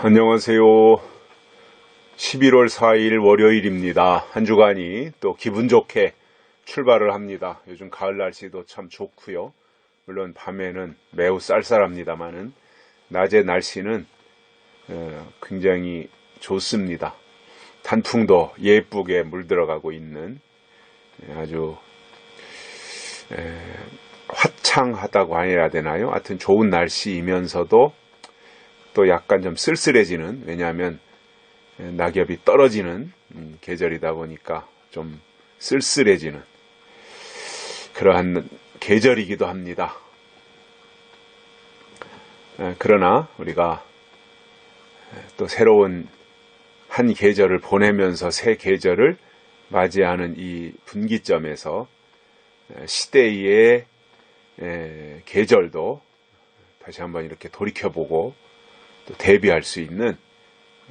안녕하세요. 11월 4일 월요일입니다. 한 주간이 또 기분 좋게 출발을 합니다. 요즘 가을 날씨도 참 좋고요. 물론 밤에는 매우 쌀쌀합니다만은 낮의 날씨는 굉장히 좋습니다. 단풍도 예쁘게 물들어가고 있는 아주 화창하다고 해야 되나요? 하여튼 좋은 날씨이면서도 또 약간 좀 쓸쓸해지는, 왜냐하면 낙엽이 떨어지는 계절이다 보니까 좀 쓸쓸해지는 그러한 계절이기도 합니다. 그러나 우리가 또 새로운 한 계절을 보내면서 새 계절을 맞이하는 이 분기점에서 시대의 계절도 다시 한번 이렇게 돌이켜보고 또 대비할 수 있는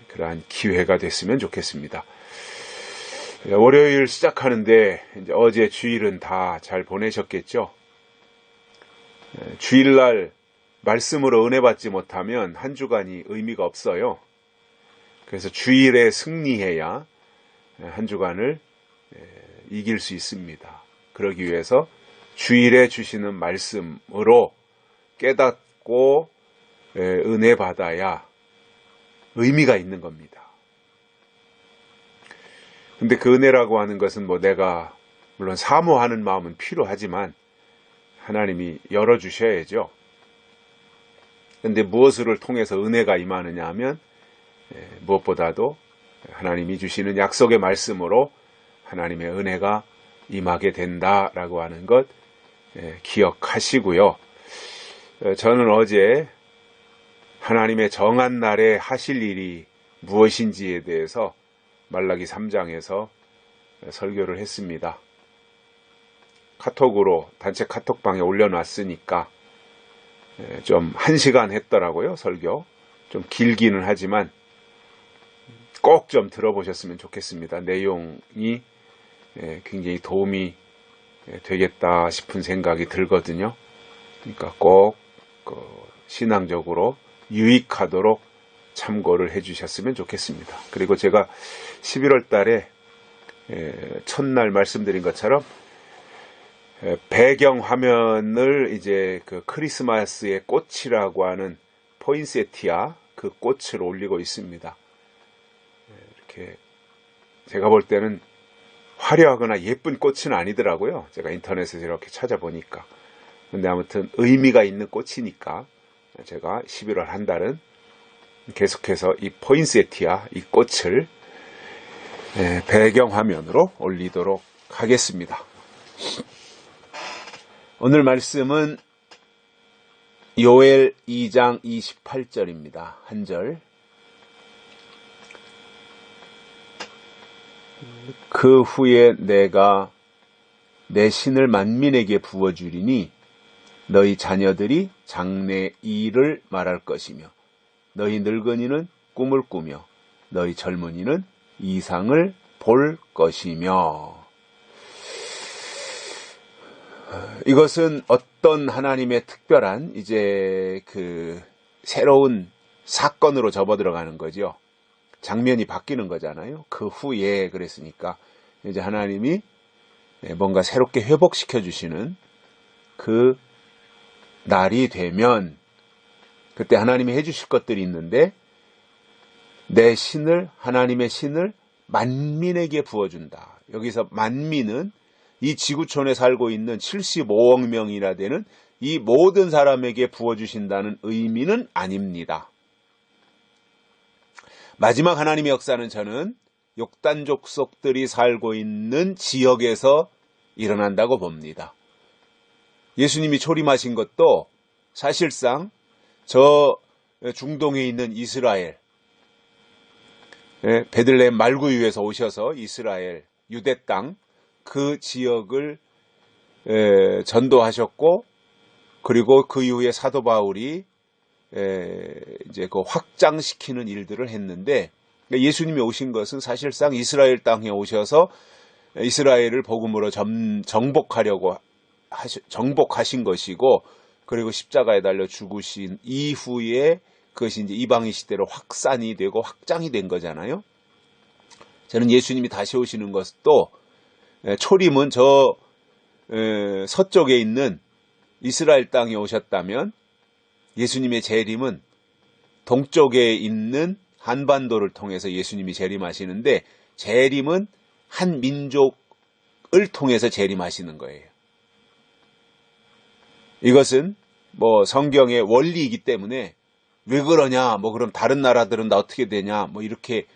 그러한 기회가 됐으면 좋겠습니다. 월요일 시작하는데 이제 어제 주일은 다 잘 보내셨겠죠? 주일날 말씀으로 은혜 받지 못하면 한 주간이 의미가 없어요. 그래서 주일에 승리해야 한 주간을 이길 수 있습니다. 그러기 위해서 주일에 주시는 말씀으로 깨닫고 은혜 받아야 의미가 있는 겁니다. 근데 그 은혜라고 하는 것은 내가 물론 사모하는 마음은 필요하지만 하나님이 열어주셔야죠. 근데 무엇을 통해서 은혜가 임하느냐 하면 무엇보다도 하나님이 주시는 약속의 말씀으로 하나님의 은혜가 임하게 된다라고 하는 것 기억하시고요. 저는 어제 하나님의 정한 날에 하실 일이 무엇인지에 대해서 말라기 3장에서 설교를 했습니다. 카톡으로 단체 카톡방에 올려놨으니까 좀 1시간 했더라고요, 설교. 좀 길기는 하지만 꼭 좀 들어보셨으면 좋겠습니다. 내용이 굉장히 도움이 되겠다 싶은 생각이 들거든요. 그러니까 꼭 신앙적으로 유익하도록 참고를 해주셨으면 좋겠습니다. 그리고 제가 11월 달에 첫날 말씀드린 것처럼 배경 화면을 이제 그 크리스마스의 꽃이라고 하는 포인세티아 그 꽃을 올리고 있습니다. 이렇게 제가 볼 때는 화려하거나 예쁜 꽃은 아니더라고요. 제가 인터넷에서 이렇게 찾아보니까. 근데 아무튼 의미가 있는 꽃이니까 제가 11월 한 달은 계속해서 이 포인세티아 이 꽃을 배경화면으로 올리도록 하겠습니다. 오늘 말씀은 요엘 2장 28절입니다. 한 절. 그 후에 내가 내 신을 만민에게 부어주리니 너희 자녀들이 장래 일을 말할 것이며 너희 늙은이는 꿈을 꾸며 너희 젊은이는 이상을 볼 것이며. 이것은 어떤 하나님의 특별한 이제 그 새로운 사건으로 접어들어가는 거죠. 장면이 바뀌는 거잖아요. 그 후에 그랬으니까 이제 하나님이 뭔가 새롭게 회복시켜 주시는 그 날이 되면 그때 하나님이 해주실 것들이 있는데 내 신을 하나님의 신을 만민에게 부어준다. 여기서 만민은 이 지구촌에 살고 있는 75억 명이나 되는 이 모든 사람에게 부어주신다는 의미는 아닙니다. 마지막 하나님의 역사는 저는 욕단 족속들이 살고 있는 지역에서 일어난다고 봅니다. 예수님이 초림하신 것도 사실상 저 중동에 있는 이스라엘, 베들레헴 말구유에서 오셔서 이스라엘, 유대 땅, 그 지역을 전도하셨고, 그리고 그 이후에 사도 바울이 이제 그 확장시키는 일들을 했는데, 예수님이 오신 것은 사실상 이스라엘 땅에 오셔서 이스라엘을 복음으로 정복하신 것이고, 그리고 십자가에 달려 죽으신 이후에 그것이 이제 이방인 시대로 확산이 되고 확장이 된 거잖아요. 저는 예수님이 다시 오시는 것도 초림은 저 서쪽에 있는 이스라엘 땅에 오셨다면 예수님의 재림은 동쪽에 있는 한반도를 통해서 예수님이 재림하시는데 재림은 한 민족을 통해서 재림하시는 거예요. 이것은 뭐 성경의 원리이기 때문에 왜 그러냐, 뭐 그럼 다른 나라들은 나 어떻게 되냐, 뭐 이렇게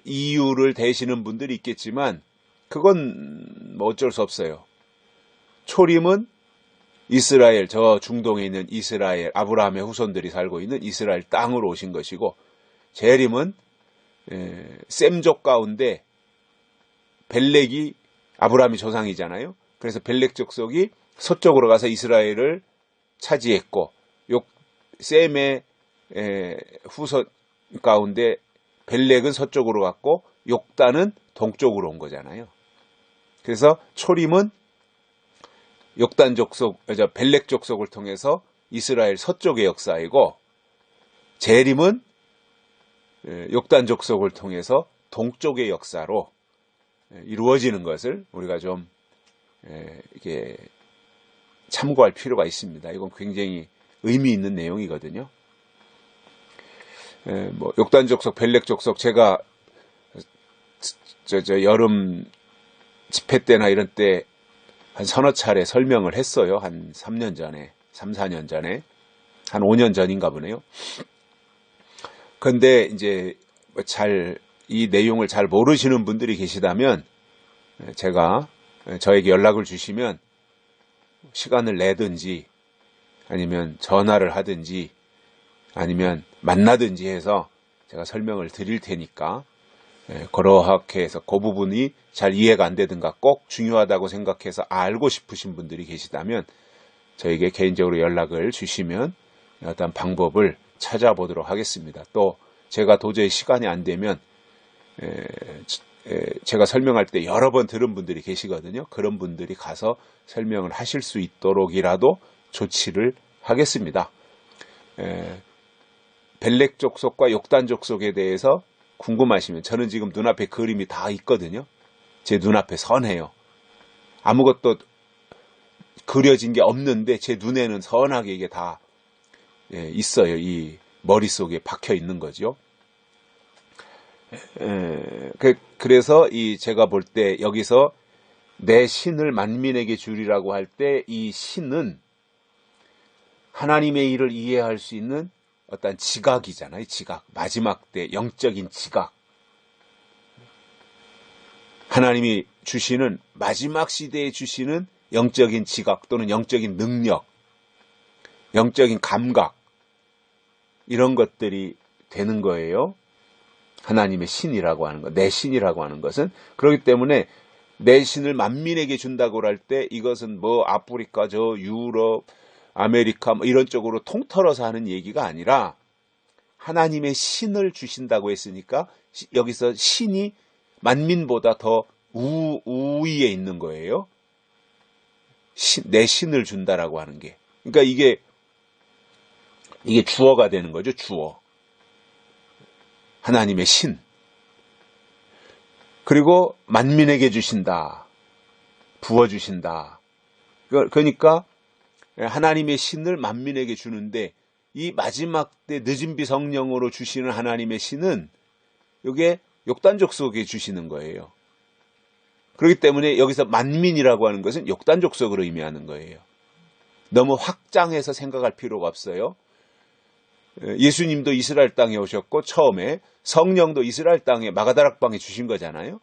이유를 대시는 분들이 있겠지만 그건 뭐 어쩔 수 없어요. 초림은 이스라엘, 저 중동에 있는 이스라엘, 아브라함의 후손들이 살고 있는 이스라엘 땅으로 오신 것이고, 재림은 셈족 가운데 벨렉이 아브라함의 조상이잖아요. 그래서 벨렉 족속이 서쪽으로 가서 이스라엘을 차지했고, 셈의 후손 가운데 벨렉은 서쪽으로 갔고 욕단은 동쪽으로 온 거잖아요. 그래서 초림은 욕단 족속, 벨렉 족속을 통해서 이스라엘 서쪽의 역사이고, 재림은 욕단 족속을 통해서 동쪽의 역사로 이루어지는 것을 우리가 좀 이게 참고할 필요가 있습니다. 이건 굉장히 의미 있는 내용이거든요. 뭐 욕단 족속, 벨렉 족속, 제가 여름 집회 때나 이런 때 한 서너 차례 설명을 했어요. 한 3년 전에, 3, 4년 전에, 한 5년 전인가 보네요. 근데 이제 이 내용을 잘 모르시는 분들이 계시다면 저에게 연락을 주시면 시간을 내든지 아니면 전화를 하든지 아니면 만나든지 해서 제가 설명을 드릴 테니까 그렇게 해서 그 부분이 잘 이해가 안 되든가 꼭 중요하다고 생각해서 알고 싶으신 분들이 계시다면 저에게 개인적으로 연락을 주시면 어떤 방법을 찾아보도록 하겠습니다. 또 제가 도저히 시간이 안 되면 제가 설명할 때 여러 번 들은 분들이 계시거든요. 그런 분들이 가서 설명을 하실 수 있도록이라도 조치를 하겠습니다. 벨렉 족속과 욕단 족속에 대해서 궁금하시면 저는 지금 눈앞에 그림이 다 있거든요. 제 눈앞에 선해요. 아무것도 그려진 게 없는데 제 눈에는 선하게 이게 다 있어요. 이 머릿속에 박혀 있는 거죠. 그래서 제가 볼 때 여기서 내 신을 만민에게 주리라고 할 때 이 신은 하나님의 일을 이해할 수 있는 어떤 지각이잖아요. 지각. 마지막 때 영적인 지각. 하나님이 주시는 마지막 시대에 주시는 영적인 지각 또는 영적인 능력, 영적인 감각 이런 것들이 되는 거예요. 하나님의 신이라고 하는 것, 내 신이라고 하는 것은. 그렇기 때문에 내 신을 만민에게 준다고 할 때 이것은 뭐 아프리카, 유럽, 아메리카 뭐 이런 쪽으로 통틀어서 하는 얘기가 아니라 하나님의 신을 주신다고 했으니까 여기서 신이 만민보다 더 우위에 있는 거예요. 내 신을 준다라고 하는 게. 그러니까 이게 주어가 되는 거죠. 주어. 하나님의 신. 그리고 만민에게 주신다. 부어주신다. 그러니까 하나님의 신을 만민에게 주는데 이 마지막 때 늦은 비 성령으로 주시는 하나님의 신은 이게 욕단족속에 주시는 거예요. 그렇기 때문에 여기서 만민이라고 하는 것은 욕단족속으로 의미하는 거예요. 너무 확장해서 생각할 필요가 없어요. 예수님도 이스라엘 땅에 오셨고 처음에 성령도 이스라엘 땅에 마가다락방에 주신 거잖아요.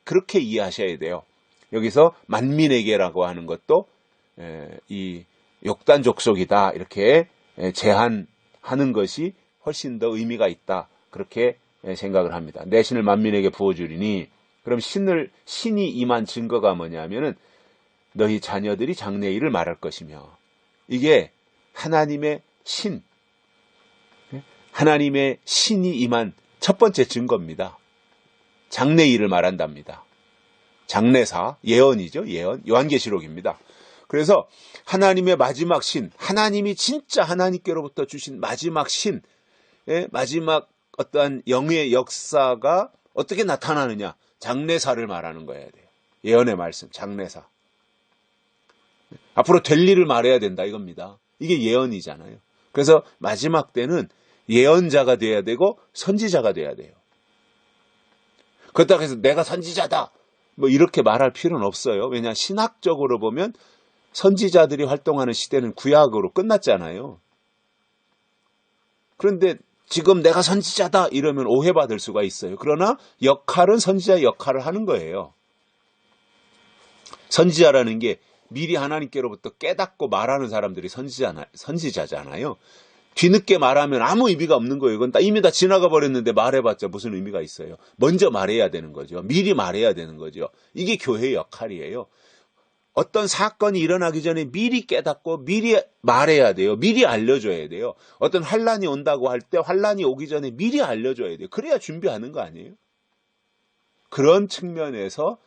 그렇게 이해하셔야 돼요. 여기서 만민에게라고 하는 것도 이 욕단 족속이다 이렇게 제한하는 것이 훨씬 더 의미가 있다 그렇게 생각을 합니다. 내 신을 만민에게 부어주리니 그럼 신이 임한 증거가 뭐냐면은 너희 자녀들이 장래일을 말할 것이며 이게 하나님의 하나님의 신이 임한 첫 번째 증거입니다. 장래일을 말한답니다. 장래사, 예언이죠. 예언, 요한계시록입니다. 그래서 하나님의 마지막 신, 하나님이 진짜 하나님께로부터 주신 마지막 신, 마지막 어떠한 영의 역사가 어떻게 나타나느냐? 장래사를 말하는 거야 돼요. 예언의 말씀, 장래사. 앞으로 될 일을 말해야 된다 이겁니다. 이게 예언이잖아요. 그래서 마지막 때는 예언자가 돼야 되고 선지자가 돼야 돼요. 그렇다고 해서 내가 선지자다 뭐 이렇게 말할 필요는 없어요. 왜냐 신학적으로 보면 선지자들이 활동하는 시대는 구약으로 끝났잖아요. 그런데 지금 내가 선지자다 이러면 오해받을 수가 있어요. 그러나 역할은 선지자의 역할을 하는 거예요. 선지자라는 게 미리 하나님께로부터 깨닫고 말하는 사람들이 선지자잖아요. 뒤늦게 말하면 아무 의미가 없는 거예요. 이건 이미 다 지나가 버렸는데 말해봤자 무슨 의미가 있어요. 먼저 말해야 되는 거죠. 미리 말해야 되는 거죠. 이게 교회의 역할이에요. 어떤 사건이 일어나기 전에 미리 깨닫고 미리 말해야 돼요. 미리 알려줘야 돼요. 어떤 환란이 온다고 할 때 환란이 오기 전에 미리 알려줘야 돼요. 그래야 준비하는 거 아니에요? 그런 측면에서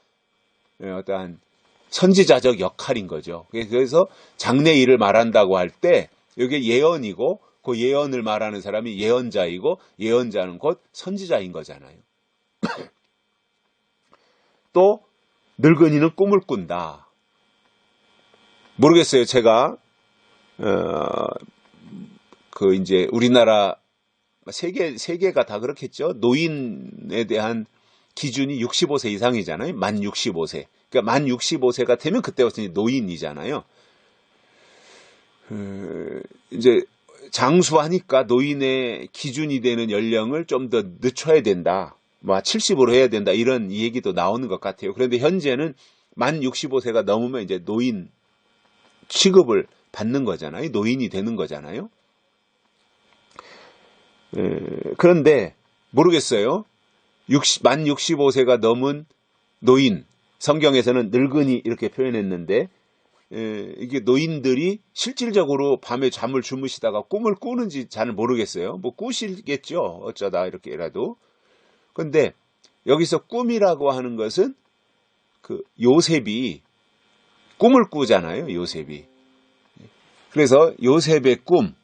어떠한 선지자적 역할인 거죠. 그래서 장래 일을 말한다고 할 때 이게 예언이고 그 예언을 말하는 사람이 예언자이고 예언자는 곧 선지자인 거잖아요. 또 늙은이는 꿈을 꾼다. 모르겠어요. 제가 그 이제 우리나라 세계가 다 그렇겠죠. 노인에 대한 기준이 65세 이상이잖아요. 만 65세. 그러니까 만 65세가 되면 그때부터 이제 노인이잖아요. 이제 장수하니까 노인의 기준이 되는 연령을 좀 더 늦춰야 된다. 뭐 70으로 해야 된다. 이런 얘기도 나오는 것 같아요. 그런데 현재는 만 65세가 넘으면 이제 노인 취급을 받는 거잖아요. 노인이 되는 거잖아요. 그런데 모르겠어요. 만 65세가 넘은 노인, 성경에서는 늙은이 이렇게 표현했는데 이게 노인들이 실질적으로 밤에 잠을 주무시다가 꿈을 꾸는지 잘 모르겠어요. 뭐 꾸시겠죠. 어쩌다 이렇게라도. 근데 여기서 꿈이라고 하는 것은 그 요셉이 꿈을 꾸잖아요. 요셉이. 그래서 요셉의 꿈.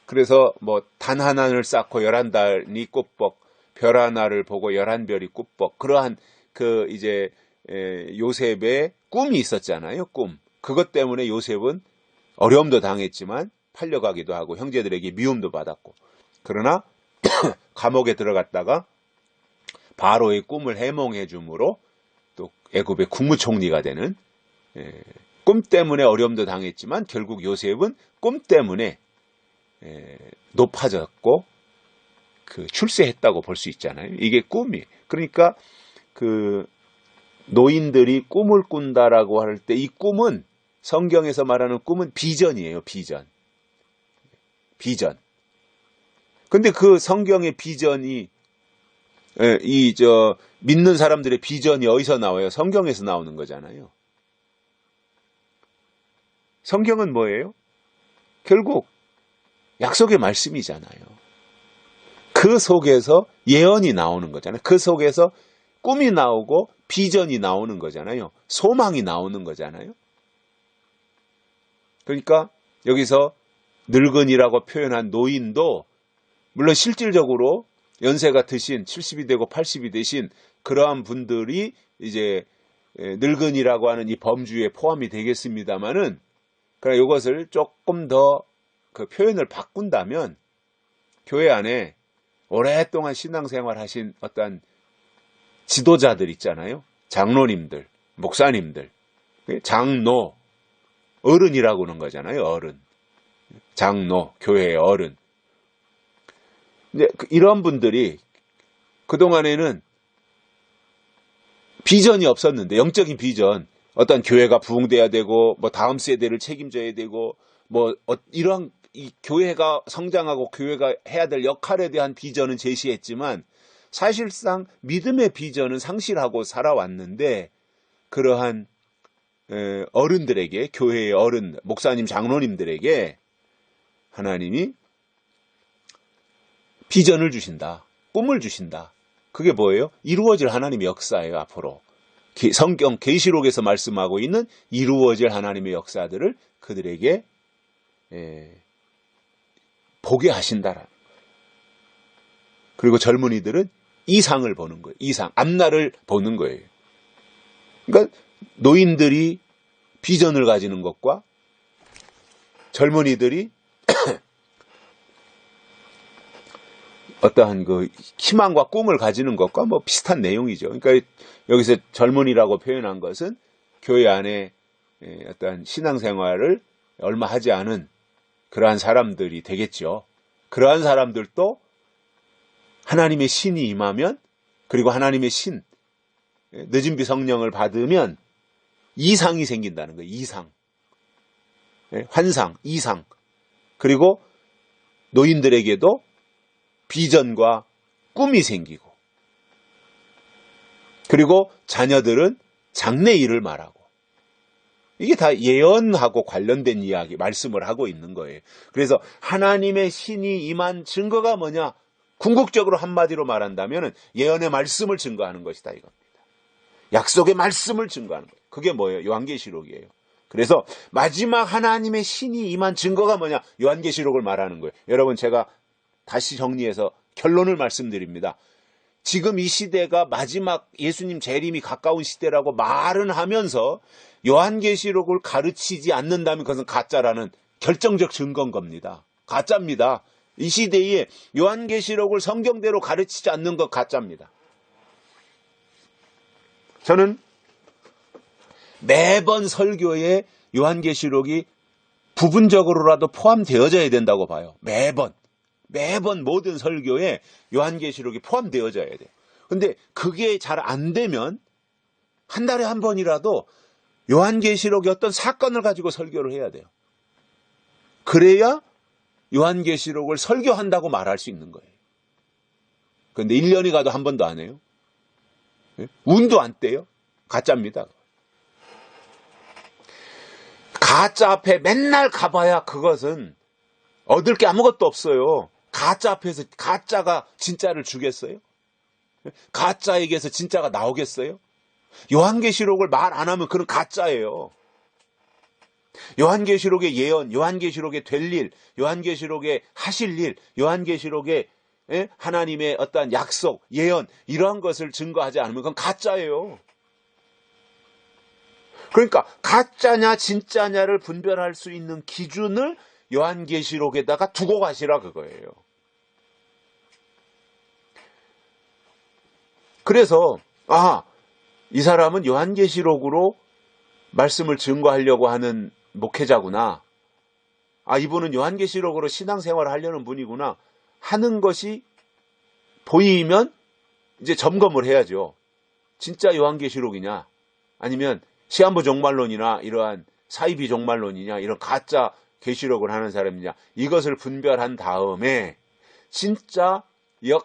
그래서 뭐 단 하나를 쌓고 11달이 꽃벅, 별 하나를 보고 11별이 꽃벅. 그러한 그 이제 요셉의 꿈이 있었잖아요. 꿈. 그것 때문에 요셉은 어려움도 당했지만 팔려가기도 하고 형제들에게 미움도 받았고. 그러나 감옥에 들어갔다가 바로의 꿈을 해몽해 줌으로 또 애굽의 국무총리가 되는 꿈 때문에 어려움도 당했지만 결국 요셉은 꿈 때문에 높아졌고 그 출세했다고 볼 수 있잖아요. 이게 꿈이. 그러니까 그 노인들이 꿈을 꾼다라고 할 때 이 꿈은 성경에서 말하는 꿈은 비전이에요. 비전. 근데 그 성경의 비전이 믿는 사람들의 비전이 어디서 나와요? 성경에서 나오는 거잖아요. 성경은 뭐예요? 결국 약속의 말씀이잖아요. 그 속에서 예언이 나오는 거잖아요. 그 속에서 꿈이 나오고 비전이 나오는 거잖아요. 소망이 나오는 거잖아요. 그러니까 여기서 늙은이라고 표현한 노인도 물론 실질적으로 연세가 드신 70이 되고 80이 되신 그러한 분들이 이제 늙은이라고 하는 이 범주에 포함이 되겠습니다만은 그러나 이것을 조금 더 그 표현을 바꾼다면 교회 안에 오랫동안 신앙생활 하신 어떤 지도자들 있잖아요. 장로님들, 목사님들, 장로, 어른이라고 하는 거잖아요. 어른, 장로, 교회의 어른. 이제 이런 분들이 그동안에는 비전이 없었는데 영적인 비전, 어떤 교회가 부흥돼야 되고 뭐 다음 세대를 책임져야 되고 뭐 이런 이 교회가 성장하고 교회가 해야 될 역할에 대한 비전은 제시했지만 사실상 믿음의 비전은 상실하고 살아왔는데 그러한 어른들에게 교회의 어른, 목사님, 장로님들에게 하나님이 비전을 주신다. 꿈을 주신다. 그게 뭐예요? 이루어질 하나님의 역사예요. 앞으로. 성경 계시록에서 말씀하고 있는 이루어질 하나님의 역사들을 그들에게 보게 하신다라는 거예요. 그리고 젊은이들은 이상을 보는 거예요. 이상, 앞날을 보는 거예요. 그러니까 노인들이 비전을 가지는 것과 젊은이들이 어떠한 그 희망과 꿈을 가지는 것과 뭐 비슷한 내용이죠. 그러니까 여기서 젊은이라고 표현한 것은 교회 안에 어떠한 신앙생활을 얼마 하지 않은 그러한 사람들이 되겠죠. 그러한 사람들도 하나님의 신이 임하면, 그리고 하나님의 신, 늦은 비 성령을 받으면 이상이 생긴다는 거예요. 이상. 환상, 이상. 그리고 노인들에게도 비전과 꿈이 생기고, 그리고 자녀들은 장래 일을 말하고, 이게 다 예언하고 관련된 이야기, 말씀을 하고 있는 거예요. 그래서 하나님의 신이 임한 증거가 뭐냐? 궁극적으로 한마디로 말한다면 예언의 말씀을 증거하는 것이다 이겁니다. 약속의 말씀을 증거하는 거예요. 그게 뭐예요? 요한계시록이에요. 그래서 마지막 하나님의 신이 임한 증거가 뭐냐? 요한계시록을 말하는 거예요. 여러분, 제가 다시 정리해서 결론을 말씀드립니다. 지금 이 시대가 마지막 예수님 재림이 가까운 시대라고 말은 하면서 요한계시록을 가르치지 않는다면 그것은 가짜라는 결정적 증거인 겁니다. 가짜입니다. 이 시대에 요한계시록을 성경대로 가르치지 않는 것 가짜입니다. 저는 매번 설교에 요한계시록이 부분적으로라도 포함되어져야 된다고 봐요. 매번 모든 설교에 요한계시록이 포함되어져야 돼요. 근데 그게 잘 안 되면 한 달에 한 번이라도 요한계시록의 어떤 사건을 가지고 설교를 해야 돼요. 그래야 요한계시록을 설교한다고 말할 수 있는 거예요. 그런데 1년이 가도 한 번도 안 해요. 운도 안 떼요. 가짜입니다. 가짜 앞에 맨날 가봐야 그것은 얻을 게 아무것도 없어요. 가짜 앞에서 가짜가 진짜를 주겠어요? 가짜에게서 진짜가 나오겠어요? 요한계시록을 말 안 하면 그건 가짜예요. 요한계시록의 예언, 요한계시록의 될 일, 요한계시록의 하실 일, 요한계시록의 하나님의 어떠한 약속, 예언, 이러한 것을 증거하지 않으면 그건 가짜예요. 그러니까 가짜냐 진짜냐를 분별할 수 있는 기준을 요한계시록에다가 두고 가시라 그거예요. 그래서 이 사람은 요한계시록으로 말씀을 증거하려고 하는 목회자구나. 이분은 요한계시록으로 신앙생활을 하려는 분이구나 하는 것이 보이면 이제 점검을 해야죠. 진짜 요한계시록이냐, 아니면 시한부 종말론이나 이러한 사이비 종말론이냐, 이런 가짜 계시록을 하는 사람이냐, 이것을 분별한 다음에 진짜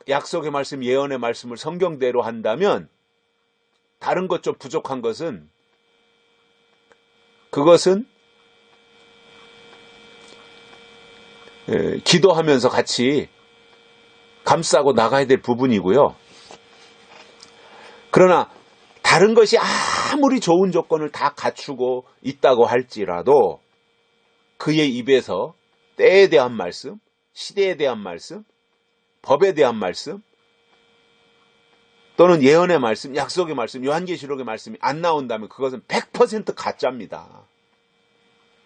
약속의 말씀, 예언의 말씀을 성경대로 한다면 다른 것 좀 부족한 것은, 그것은 기도하면서 같이 감싸고 나가야 될 부분이고요. 그러나 다른 것이 아무리 좋은 조건을 다 갖추고 있다고 할지라도 그의 입에서 때에 대한 말씀, 시대에 대한 말씀, 법에 대한 말씀, 또는 예언의 말씀, 약속의 말씀, 요한계시록의 말씀이 안 나온다면 그것은 100% 가짜입니다.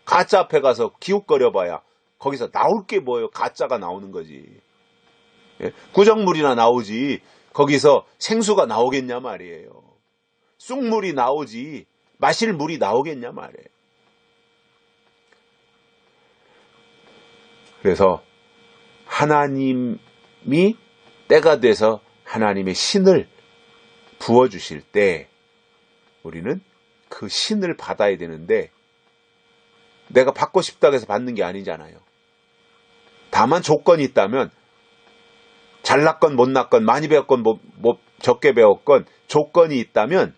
가짜 앞에 가서 기웃거려봐야 거기서 나올 게 뭐예요? 가짜가 나오는 거지. 구정물이나 나오지 거기서 생수가 나오겠냐 말이에요. 쑥물이 나오지 마실 물이 나오겠냐 말이에요. 그래서 하나님이 때가 돼서 하나님의 신을 부어주실 때 우리는 그 신을 받아야 되는데, 내가 받고 싶다고 해서 받는 게 아니잖아요. 다만 조건이 있다면, 잘났건 못났건 많이 배웠건 적게 배웠건 조건이 있다면,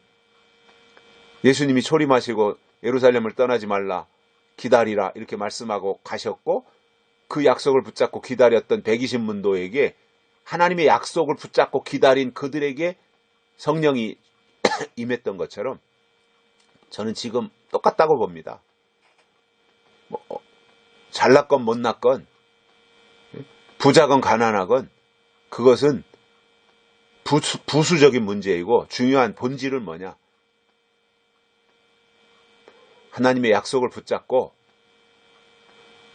예수님이 초림하시고 예루살렘을 떠나지 말라, 기다리라 이렇게 말씀하고 가셨고, 그 약속을 붙잡고 기다렸던 120문도에게 하나님의 약속을 붙잡고 기다린 그들에게 성령이 임했던 것처럼 저는 지금 똑같다고 봅니다. 잘났건 못났건 부자건 가난하건 그것은 부수적인 문제이고 중요한 본질은 뭐냐? 하나님의 약속을 붙잡고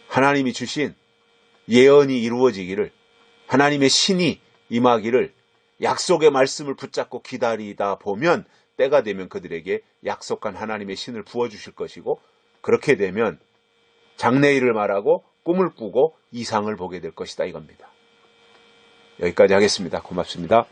하나님이 주신 예언이 이루어지기를, 하나님의 신이 임하기를 약속의 말씀을 붙잡고 기다리다 보면 때가 되면 그들에게 약속한 하나님의 신을 부어주실 것이고, 그렇게 되면 장래일을 말하고 꿈을 꾸고 이상을 보게 될 것이다 이겁니다. 여기까지 하겠습니다. 고맙습니다.